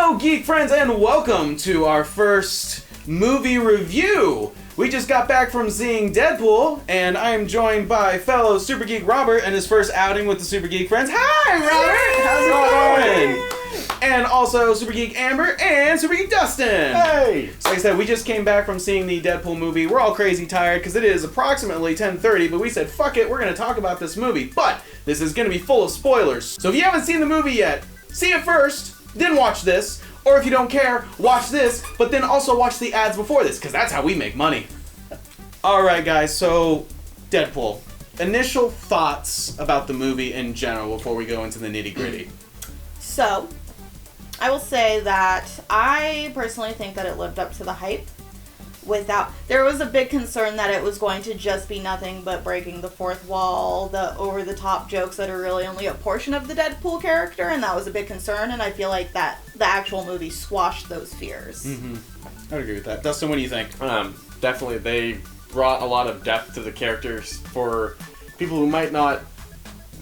Hello, geek friends, and welcome to our first movie review. We just got back from seeing Deadpool, and I am joined by fellow Super Geek Robert and his first outing with the Super Geek friends. Hi, Robert! How's it going? And also Super Geek Amber and Super Geek Dustin. Hey! So like I said, we just came back from seeing the Deadpool movie. We're all crazy tired because it is approximately 10:30, but we said, fuck it, we're going to talk about this movie. But this is going to be full of spoilers. So if you haven't seen the movie yet, see it first, then watch this. Or if you don't care, watch this, but then also watch the ads before this, because that's how we make money. Alright guys, so Deadpool. Initial thoughts about the movie in general before we go into the nitty-gritty. So, I will say that I personally think that it lived up to the hype. There was a big concern that it was going to just be nothing but breaking the fourth wall, the over-the-top jokes that are really only a portion of the Deadpool character, and that was a big concern, and I feel like that the actual movie squashed those fears. Mm-hmm. I would agree with that. Dustin, what do you think? Definitely, they brought a lot of depth to the characters. For people who might not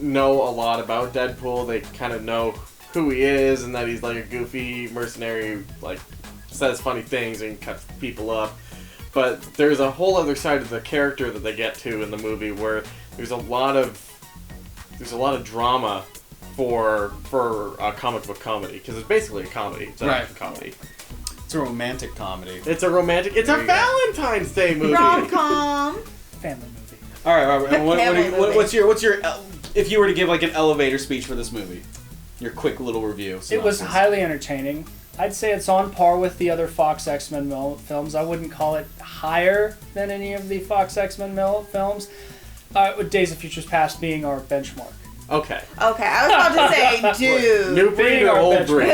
know a lot about Deadpool, they kind of know who he is and that he's like a goofy mercenary, like says funny things and cuts people up. But there's a whole other side of the character that they get to in the movie where there's a lot of drama for a comic book comedy, because it's basically a comedy. It's an action comedy. It's a romantic comedy. It's a Valentine's Day movie. Rom-com. Family movie. All right, Robert. What's your if you were to give like an elevator speech for this movie, your quick little review? It was highly entertaining. I'd say it's on par with the other Fox X-Men films. I wouldn't call it higher than any of the Fox X-Men films. With Days of Futures Past being our benchmark. Okay, I was about to say, dude. New breed or old breed?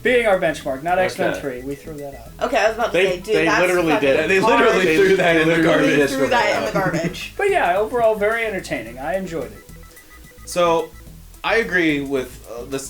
Being our benchmark, not X-Men 3. We threw that out. Okay, I was about to say, dude, they that's literally did. They literally threw that in the garbage. They threw that in the garbage. But yeah, overall, very entertaining. I enjoyed it. So, I agree with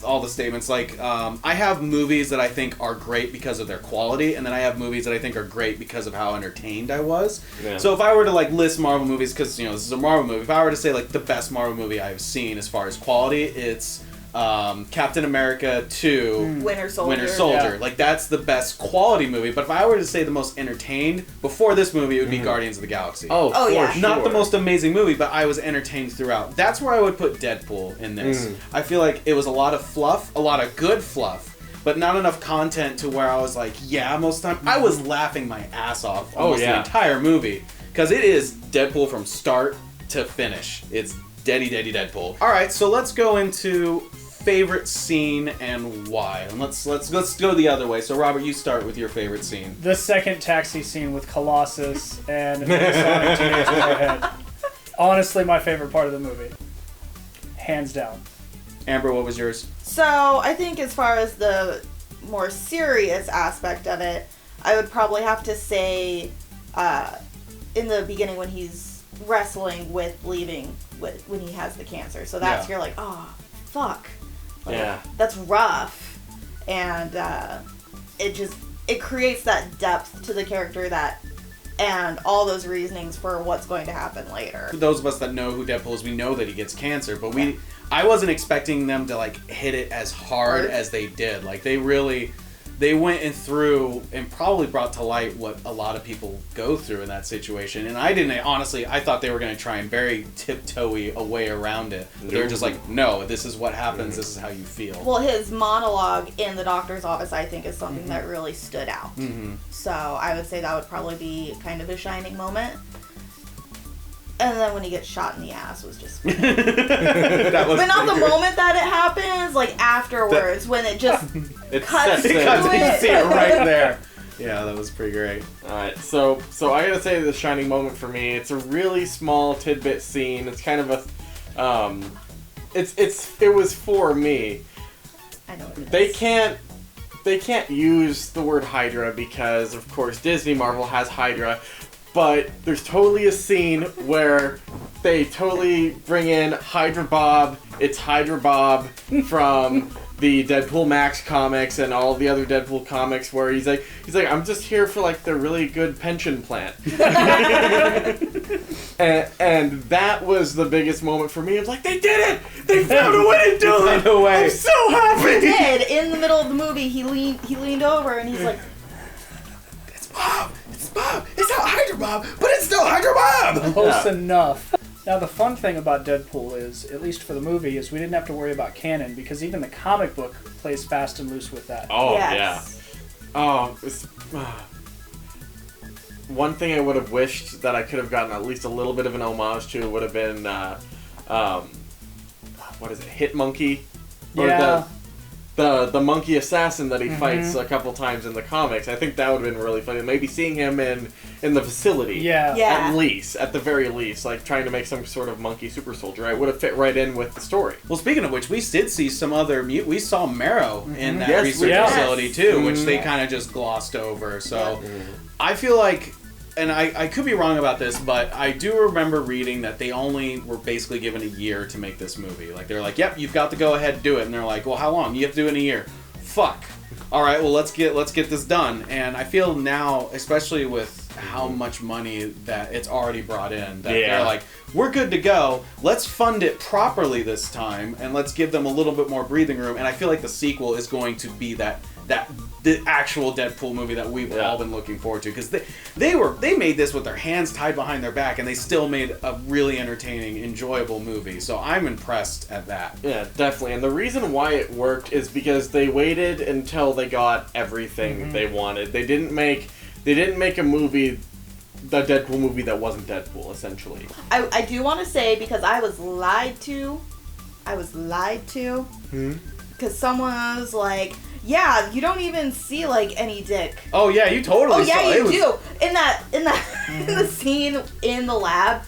all the statements. Like, I have movies that I think are great because of their quality, and then I have movies that I think are great because of how entertained I was. Yeah. So if I were to like list Marvel movies, because this is a Marvel movie, if I were to say like the best Marvel movie I've seen as far as quality, it's Captain America 2 Winter Soldier. Yeah. Like, that's the best quality movie. But if I were to say the most entertained before this movie, it would be Guardians of the Galaxy. Oh yeah. Sure. Not the most amazing movie, but I was entertained throughout. That's where I would put Deadpool in this. I feel like it was a lot of fluff, a lot of good fluff, but not enough content to where I was like, yeah, most of the time. I was laughing my ass off almost the entire movie, because it is Deadpool from start to finish. It's Daddy Deadpool. All right, so let's go into favorite scene and why. And let's go the other way. So Robert, you start with your favorite scene. The second taxi scene with Colossus and Sonic Teenage Warhead. Honestly, my favorite part of the movie. Hands down. Amber, what was yours? So, I think as far as the more serious aspect of it, I would probably have to say in the beginning when he's wrestling with bleeding when he has the cancer. So that's you're like, oh, fuck. Like, that's rough. And it creates that depth to the character and all those reasonings for what's going to happen later. For those of us that know who Deadpool is, we know that he gets cancer, but I wasn't expecting them to like hit it as hard as they did. Like, they went in through and probably brought to light what a lot of people go through in that situation. And I thought they were going to try and very tiptoey a way around it. They were just like, no, this is what happens, this is how you feel. Well, his monologue in the doctor's office, I think, is something that really stood out. So I would say that would probably be kind of a shining moment. And then when he gets shot in the ass was just but not the moment that it happens, like afterwards, when it just cuts to it. You see it right there. Yeah, that was pretty great. Alright, so I gotta say the shining moment for me, it's a really small tidbit scene. It's kind of a it was for me. I know what it is. They can't use the word Hydra because of course Disney Marvel has Hydra. But there's totally a scene where they totally bring in Hydra Bob. It's Hydra Bob from the Deadpool Max comics and all the other Deadpool comics where he's like, I'm just here for like the really good pension plan. and that was the biggest moment for me. It's like, they did it! They found a way to do it! I'm so happy! He did. In the middle of the movie, he leaned over and he's like, It's Bob! It's Bob! It's not Hydra Bob, but it's still Hydra Bob! Close enough. Now, the fun thing about Deadpool is, at least for the movie, is we didn't have to worry about canon because even the comic book plays fast and loose with that. Oh, yes. yeah. Oh, one thing I would have wished that I could have gotten at least a little bit of an homage to would have been, what is it, Hit Monkey? Or Yeah. the monkey assassin that he fights a couple times in the comics. I think that would have been really funny. Maybe seeing him in the facility. Yeah. Yeah. At the very least, like trying to make some sort of monkey super soldier. I would have fit right in with the story. Well, speaking of which, we did see some other we saw Marrow in that Yes, we research did. facility too, which they Yeah. kind of just glossed over. So I feel like, and I could be wrong about this, but I do remember reading that they only were basically given a year to make this movie. Like they're like, "Yep, you've got to go ahead and do it," and they're like, "Well, how long? You have to do it in a year." Fuck. All right, well let's get this done. And I feel now, especially with how much money that it's already brought in, that they're like, we're good to go. Let's fund it properly this time, and let's give them a little bit more breathing room. And I feel like the sequel is going to be the actual Deadpool movie that we've all been looking forward to, because they made this with their hands tied behind their back, and they still made a really entertaining, enjoyable movie. So I'm impressed at that. Yeah, definitely. And the reason why it worked is because they waited until they got everything they wanted. They didn't make a movie, the Deadpool movie that wasn't Deadpool, essentially. I do want to say, because I was lied to. Because someone was like, yeah, you don't even see like any dick. Oh yeah, you totally. Oh yeah, saw it. you do. In the scene in the lab,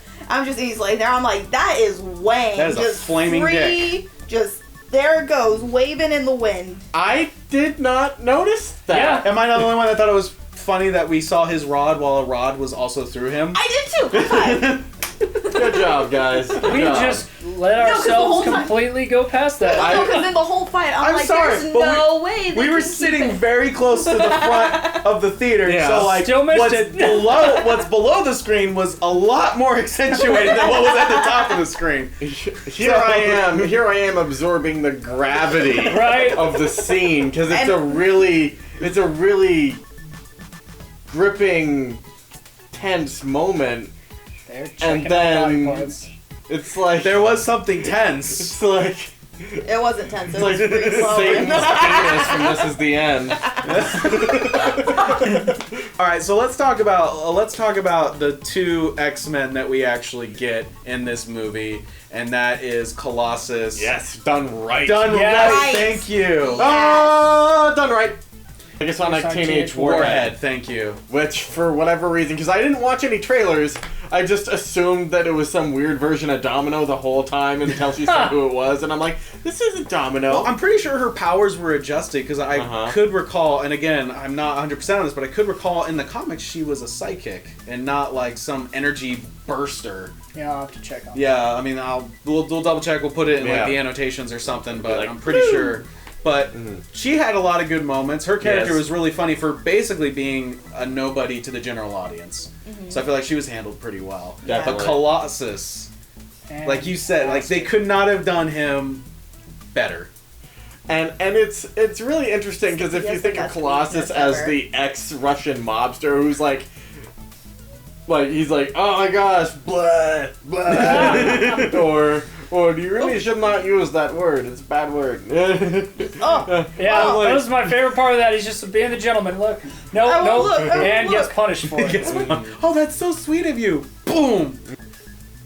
he's like there. I'm like, that is Wayne. That is just a flaming dick. Just there it goes, waving in the wind. I did not notice that. Yeah. Am I not the only one that thought it was funny that we saw his rod while a rod was also through him? I did too. High five. Good job, guys. Good We job. just let 'cause the whole ourselves time- completely go past that. No, because in the whole fight, I'm like, sorry, there's but no way. They We were can keep sitting it. very close to the front of the theater, Yeah. so like Still missed what's it. what's below the screen was a lot more accentuated than what was at the top of the screen. Here I am absorbing the gravity Right. of the scene, because it's And- a really gripping, tense moment. They're checking And out body then- parts. It's like There was something tense. it's like It wasn't tense. It like was pretty slow. Satan's penis from This Is the End. All right, so let's talk about the two X-Men that we actually get in this movie, and that is Colossus. Yes, done right. Done Yes. right. Thank you. Done right. I guess on It's a on Teenage Teenage Warhead. Warhead. Thank you. Which, for whatever reason, because I didn't watch any trailers, I just assumed that it was some weird version of Domino the whole time until she said who it was, and I'm like, this isn't Domino. Well, I'm pretty sure her powers were adjusted, because I could recall, and again, I'm not 100% on this, but I could recall in the comics she was a psychic and not like some energy burster. Yeah, I'll have to check on that. Yeah, I mean, we'll double check. We'll put it in like Yeah. the annotations or something, but Like, I'm pretty sure. But she had a lot of good moments. Her character Yes. was really funny for basically being a nobody to the general audience. So I feel like she was handled pretty well. Definitely. But Colossus, And like you said, like they could not have done him better. And it's really interesting, because if He you has the think of best Colossus weakness as ever. the ex-Russian mobster who's like he's like, oh my gosh, blah, blah. or you really should not use that word. It's a bad word. Oh, Yeah, Oh. that was my favorite part of that. He's just being the gentleman. Look, no, I no, won't look, I won't and gets look. punished for it. Oh, that's so sweet of you. Boom.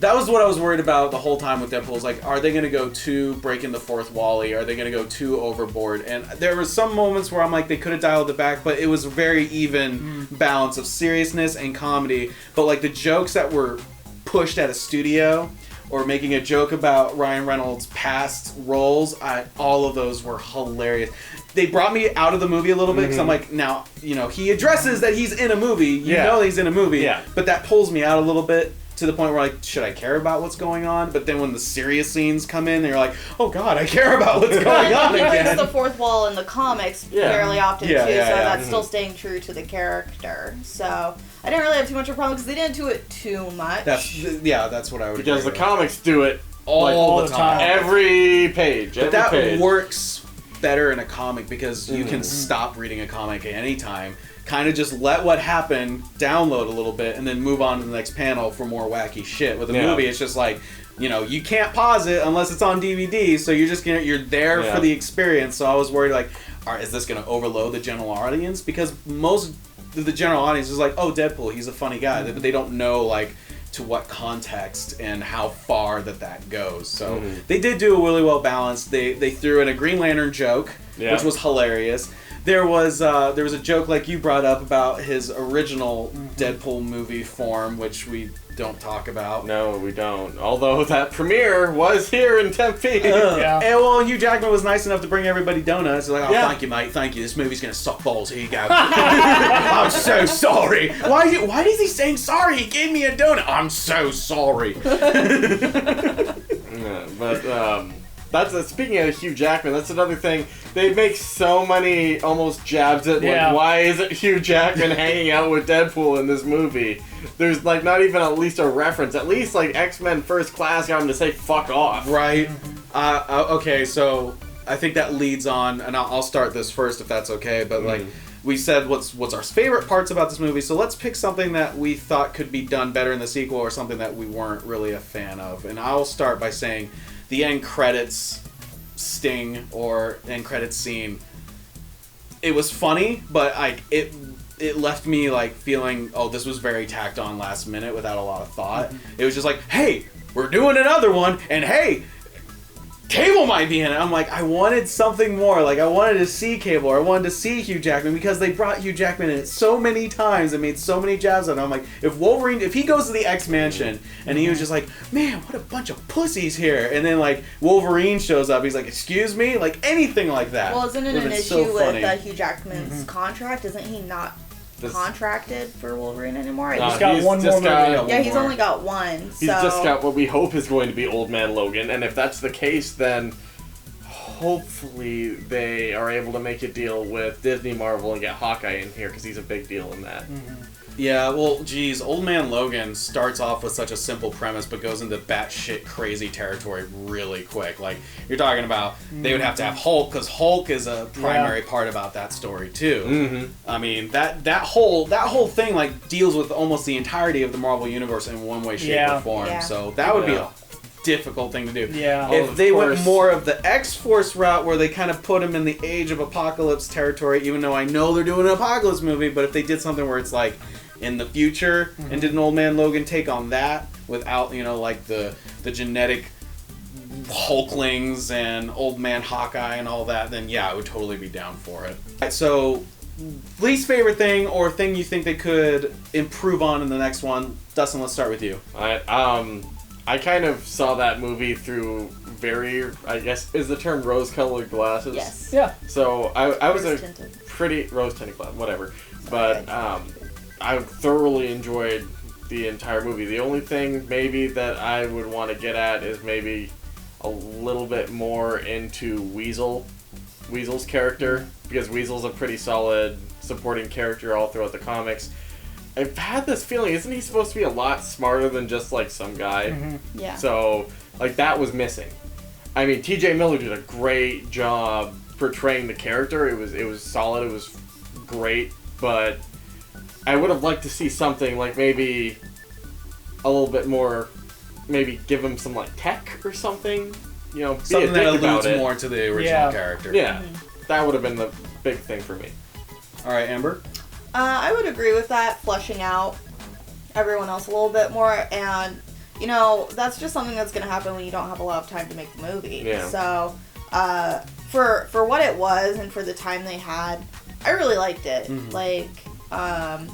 That was what I was worried about the whole time with Deadpool. Is like, are they going to go too breaking the fourth wally? Are they going to go too overboard? And there were some moments where I'm like, they could have dialed it back, but it was a very even balance of seriousness and comedy. But like the jokes that were pushed at a studio, or making a joke about Ryan Reynolds' past roles, all of those were hilarious. They brought me out of the movie a little bit, because I'm like, now, he addresses that he's in a movie. You know he's in a movie. Yeah. But that pulls me out a little bit. to the point where like, should I care about what's going on? But then when the serious scenes come in, you're like, oh god, I care about what's going on He again. breaks the fourth wall in the comics fairly often too, so that's still staying true to the character. So I didn't really have too much of a problem because they didn't do it too much. That's what I would. Because the agree comics do it all the time, every page. But that page. works better in a comic because you can stop reading a comic at any time. Kind of just let what happened download a little bit and then move on to the next panel for more wacky shit. With a movie, it's just like, you know, you can't pause it unless it's on DVD, so you're there for the experience. So I was worried, like, is this going to overload the general audience? Because most of the general audience is like, oh, Deadpool, he's a funny guy, but they don't know, like, to what context and how far that goes. So they did do a really well balanced. They threw in a Green Lantern joke, which was hilarious. There was a joke like you brought up about his original Deadpool movie form, which we don't talk about. No, we don't. Although that premiere was here in Tempe. And well, Hugh Jackman was nice enough to bring everybody donuts. Like, thank you, mate. Thank you. This movie's gonna suck balls. Here you go. I'm so sorry. Why is he saying sorry? He gave me a donut. I'm so sorry. That's speaking of Hugh Jackman, that's another thing. They make so many almost jabs at like, why isn't Hugh Jackman hanging out with Deadpool in this movie? There's like not even at least a reference. At least like X-Men First Class got him to say fuck off. Right. Okay, so I think that leads on, and I'll start this first if that's okay. But like we said, what's our favorite parts about this movie? So let's pick something that we thought could be done better in the sequel, or something that we weren't really a fan of. And I'll start by saying the end credits sting or end credits scene. It was funny, but it left me like feeling, oh, this was very tacked on last minute without a lot of thought. It was just like, hey, we're doing another one, and hey, Cable might be in it. I'm like, I wanted something more. Like, I wanted to see Cable, or I wanted to see Hugh Jackman, because they brought Hugh Jackman in it so many times and made so many jabs at him. I'm like, if he goes to the X-Mansion and he was just like, man, what a bunch of pussies here, and then like Wolverine shows up, he's like, excuse me, like anything like that. Well, isn't it an issue with Hugh Jackman's contract? Isn't he not contracted for Wolverine anymore? He's got one more movie. Yeah, he's only got one. He's just got what we hope is going to be Old Man Logan, and if that's the case, then hopefully they are able to make a deal with Disney Marvel and get Hawkeye in here, because he's a big deal in that. Yeah, well, geez, Old Man Logan starts off with such a simple premise, but goes into batshit crazy territory really quick. Like, you're talking about, they would have to have Hulk, because Hulk is a primary part about that story too. I mean, that whole thing like deals with almost the entirety of the Marvel universe in one way, shape, or form. So that would be a difficult thing to do. If they went more of the X-Force route, where they kind of put him in the Age of Apocalypse territory, even though I know they're doing an Apocalypse movie, but if they did something where it's like in the future and did an Old Man Logan take on that without, you know, like the genetic Hulklings and Old Man Hawkeye and all that, then yeah, I would totally be down for it. So, least favorite thing, or thing you think they could improve on in the next one? Dustin, let's start with you. I kind of saw that movie through very, I guess, is the term rose-colored glasses? Yes. Yeah. So I was Rose-tinted. pretty rose-tinted glass, whatever. But I thoroughly enjoyed the entire movie. The only thing maybe that I would want to get at is maybe a little bit more into Weasel's character, because Weasel's a pretty solid supporting character all throughout the comics. I've had this feeling, isn't he supposed to be a lot smarter than just like some guy? Yeah. So like that was missing. I mean, T.J. Miller did a great job portraying the character. It was solid. It was great, but I would have liked to see something like maybe a little bit more, maybe give him some like tech or something, you know, something that alludes more to the original character. Yeah, that would have been the big thing for me. All right, Amber? I would agree with that, fleshing out everyone else a little bit more, and, you know, that's just something that's going to happen when you don't have a lot of time to make the movie. Yeah. So, for what it was and for the time they had, I really liked it. Like,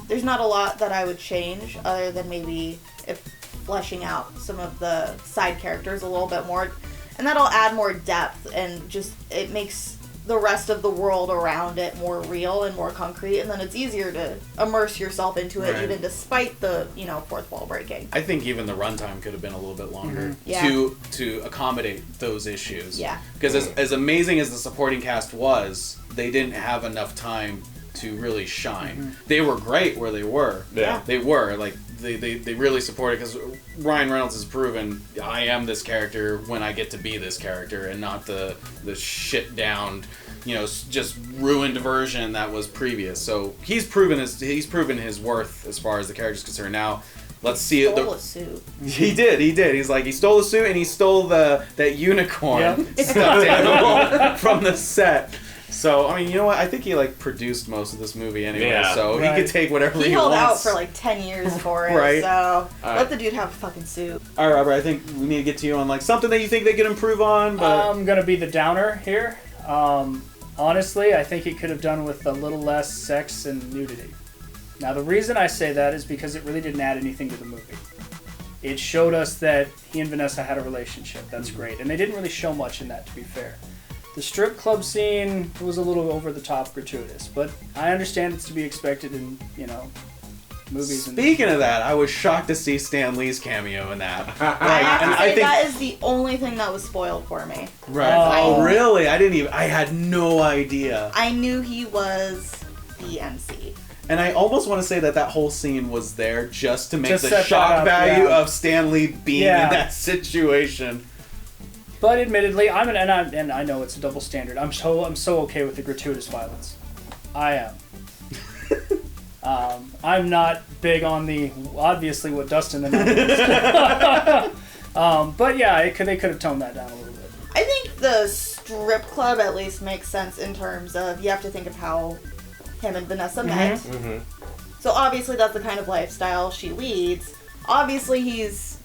there's not a lot that I would change, other than maybe if fleshing out some of the side characters a little bit more, and that'll add more depth, and just, it makes the rest of the world around it more real and more concrete, and then it's easier to immerse yourself into it, even despite the, fourth wall breaking. I think even the runtime could have been a little bit longer to accommodate those issues. Yeah. Because as amazing as the supporting cast was, they didn't have enough time to really shine. They were great where they were. Yeah. They were. Like, they really supported, because Ryan Reynolds has proven, I am this character when I get to be this character, and not the shit down, just ruined version that was previous. So he's proven his worth as far as the character's concerned. Now, let's see it. Stole a suit. He did. He's like, he stole the suit, and he stole that unicorn stuffed animal from the set. So, I mean, you know what? I think he, produced most of this movie anyway, so he could take whatever he held wants. out for, 10 years for it, Right. so let the dude have a fucking suit. All right, Robert, I think we need to get to you on, something that you think they could improve on, but... I'm going to be the downer here. Honestly, I think it could have done with a little less sex and nudity. Now, the reason I say that is because it really didn't add anything to the movie. It showed us that he and Vanessa had a relationship. That's great. And they didn't really show much in that, to be fair. The strip club scene was a little over-the-top gratuitous, but I understand it's to be expected in, movies. Speaking of that, I was shocked to see Stan Lee's cameo in that. I have to say that is the only thing that was spoiled for me. Right. Oh, really? I had no idea. I knew he was the MC. And I almost want to say that whole scene was there just to make the set shock that up, value of Stan Lee being in that situation. But admittedly, and I know it's a double standard. I'm so okay with the gratuitous violence. I am. I'm not big on obviously what Dustin and I but yeah, they could have toned that down a little bit. I think the strip club at least makes sense in terms of, you have to think of how him and Vanessa met. So obviously that's the kind of lifestyle she leads. Obviously he's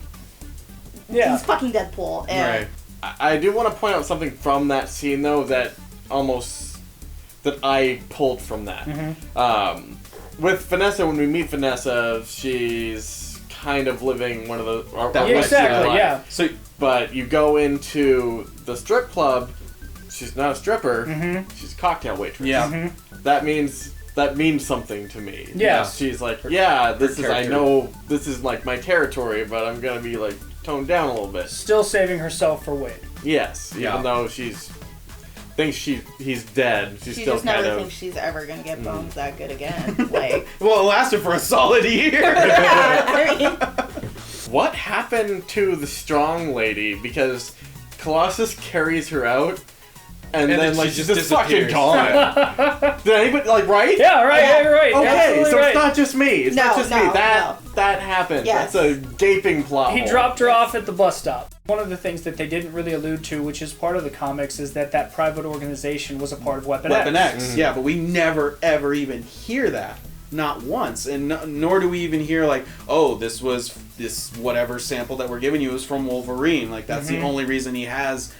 fucking Deadpool. And right. I do want to point out something from that scene, though, that I pulled from that. With Vanessa, when we meet Vanessa, she's kind of living one of the... exactly, yeah. So, but you go into the strip club, she's not a stripper, she's a cocktail waitress. Yeah. That means something to me. Yeah. She's like, I know this is my territory, but I'm going to be toned down a little bit. Still saving herself for Wade. Yes, even though she's thinks he's dead, she still just never thinks she's ever gonna get bones that good again. Well, it lasted for a solid year. What happened to the strong lady? Because Colossus carries her out. And then she's just fucking gone. Did anybody right? Yeah, right. Yeah, right. Okay, absolutely so right. it's not just me. It's not just me. That happened. Yes. That's a gaping plot. He dropped her off at the bus stop. One of the things that they didn't really allude to, which is part of the comics, is that private organization was a part of Weapon X. Weapon X, yeah, but we never ever even hear that. Not once, and nor do we even hear this whatever sample that we're giving you is from Wolverine. That's the only reason he has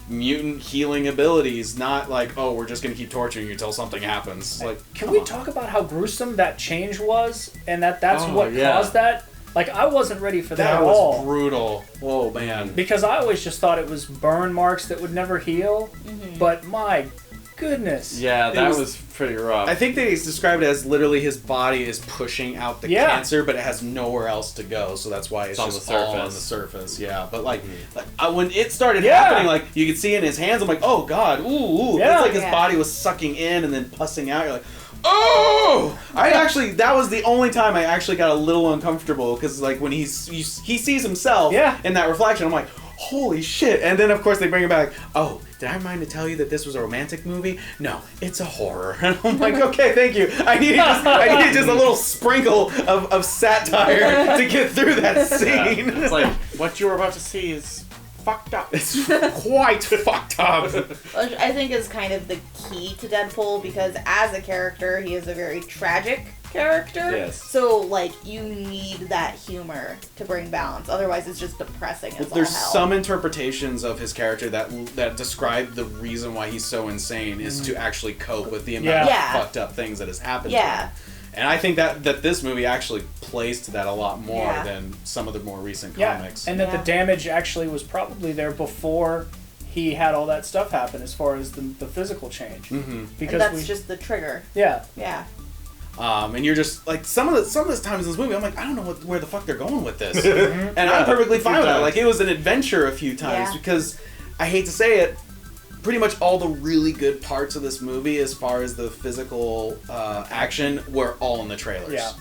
mutant healing abilities, not we're just gonna keep torturing you until something happens. Can we talk about how gruesome that change was, and that's what caused that? I wasn't ready for that at all. That was brutal. Oh man. Because I always just thought it was burn marks that would never heal, but my goodness. Yeah, that was pretty rough. I think they described it as literally his body is pushing out the cancer, but it has nowhere else to go, so that's why it's just all on the surface. Yeah, but when it started happening, you could see in his hands, I'm like, oh god, ooh. Yeah. It's his body was sucking in and then pussing out. You're like, oh! That was the only time I actually got a little uncomfortable, because when he sees himself in that reflection, I'm like, holy shit. And then of course they bring him back, oh, did I remind to tell you that this was a romantic movie? No, it's a horror. And I'm like, okay, thank you. I needed just a little sprinkle of satire to get through that scene. It's what you were about to see is fucked up. It's quite fucked up. Which I think is kind of the key to Deadpool, because as a character, he is a very tragic character. Yes. So, you need that humor to bring balance. Otherwise, it's just depressing as all There's hell. some interpretations of his character that describe the reason why he's so insane is to actually cope with the amount of fucked up things that has happened to him. And I think that this movie actually plays to that a lot more than some of the more recent comics. And that the damage actually was probably there before he had all that stuff happen as far as the physical change. Mm-hmm. Because and that's just the trigger. Yeah. Yeah. And you're just like some of the times in this movie, I'm like, I don't know where the fuck they're going with this, and I'm perfectly fine with that. Like it was an adventure a few times because I hate to say it, pretty much all the really good parts of this movie, as far as the physical action, were all in the trailers. Yeah.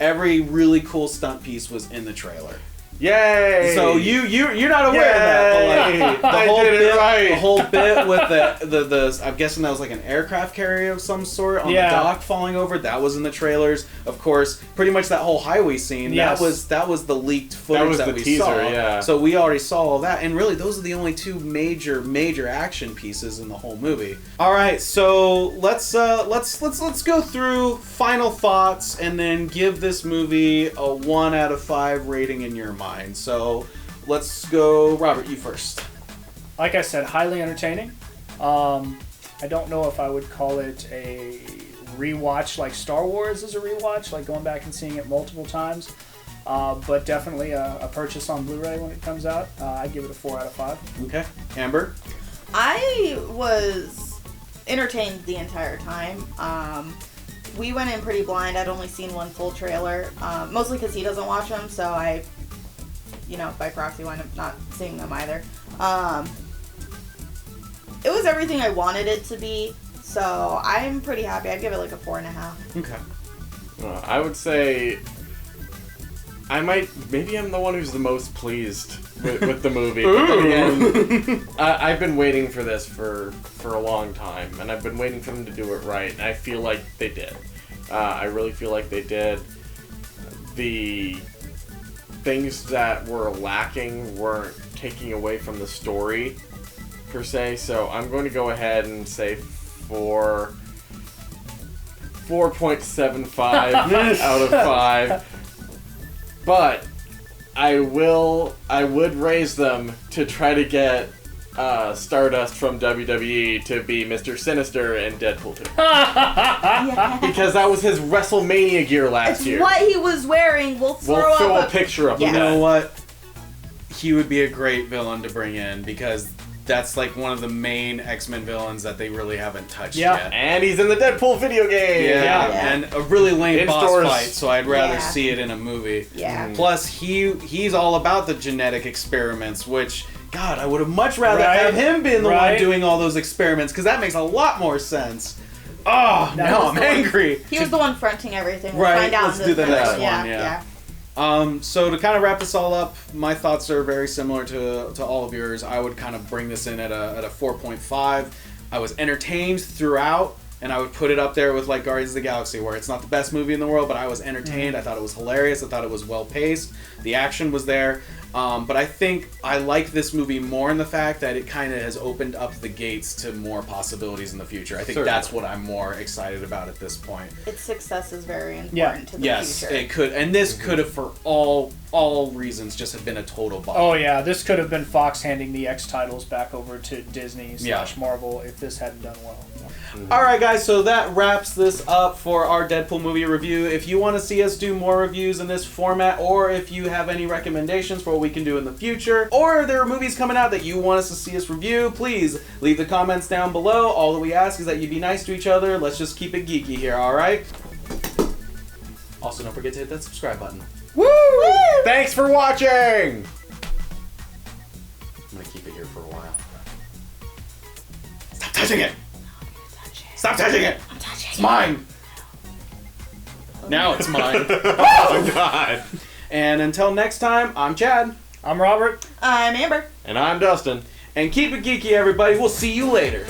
Every really cool stunt piece was in the trailer. Yay! So you're not aware of that, but like the whole bit with the I'm guessing that was like an aircraft carrier of some sort on the dock falling over. That was in the trailers, of course. Pretty much that whole highway scene. Yes. That was the leaked footage that we teaser, saw. Yeah. So we already saw all that, and really those are the only two major action pieces in the whole movie. All right, so let's go through final thoughts and then give this movie a 1 out of 5 rating in your mind. So let's go, Robert, you first. Like I said, highly entertaining. I don't know if I would call it a rewatch like Star Wars is a rewatch, like going back and seeing it multiple times. But definitely a purchase on Blu-ray when it comes out. I'd give it a 4 out of 5. Okay. Amber? I was entertained the entire time. We went in pretty blind. I'd only seen one full trailer, mostly because he doesn't watch them, so I, by proxy, wind up not seeing them either. It was everything I wanted it to be, so I'm pretty happy. I'd give it like a 4.5. Okay. I would say maybe I'm the one who's the most pleased with the movie. Again, I've been waiting for this for a long time, and I've been waiting for them to do it right, and I feel like they did. I really feel like they did. The things that were lacking weren't taking away from the story, per se, so I'm going to go ahead and say 4.75 out of 5. But I would raise them to try to get Stardust from WWE to be Mr. Sinister in Deadpool 2. Because that was his WrestleMania gear last year. What he was wearing. We'll throw a picture up of You that. know what? He would be a great villain to bring in because that's like one of the main X-Men villains that they really haven't touched yet. And he's in the Deadpool video game. Yeah. And a really lame In boss stores. fight, so I'd rather see it in a movie. Yeah. Plus, he's all about the genetic experiments, which, God, I would have much rather have him been the one doing all those experiments, because that makes a lot more sense. Oh, now I'm angry. He was the one fronting everything. We'll Right, find out let's in do the next one, yeah. So to kind of wrap this all up, my thoughts are very similar to all of yours. I would kind of bring this in at a 4.5. I was entertained throughout, and I would put it up there with like Guardians of the Galaxy, where it's not the best movie in the world, but I was entertained. I thought it was hilarious. I thought it was well paced. The action was there. But I think I like this movie more in the fact that it kind of has opened up the gates to more possibilities in the future. I think that's what I'm more excited about at this point. Its success is very important to the future. It could, and this could have, for all reasons, just have been a total bomb. Oh yeah, this could have been Fox handing the X titles back over to Disney / Marvel if this hadn't done well. Alright guys, so that wraps this up for our Deadpool movie review. If you want to see us do more reviews in this format, or if you have any recommendations for what we can do in the future, or there are movies coming out that you want us to see us review, please leave the comments down below. All that we ask is that you be nice to each other. Let's just keep it geeky here, alright? Also, don't forget to hit that subscribe button. Woo! Thanks for watching! I'm gonna keep it here for a while. Stop touching it! Stop touching it! I'm touching It's mine! Now it's mine. Oh God! And until next time, I'm Chad. I'm Robert. I'm Amber. And I'm Dustin. And keep it geeky, everybody. We'll see you later.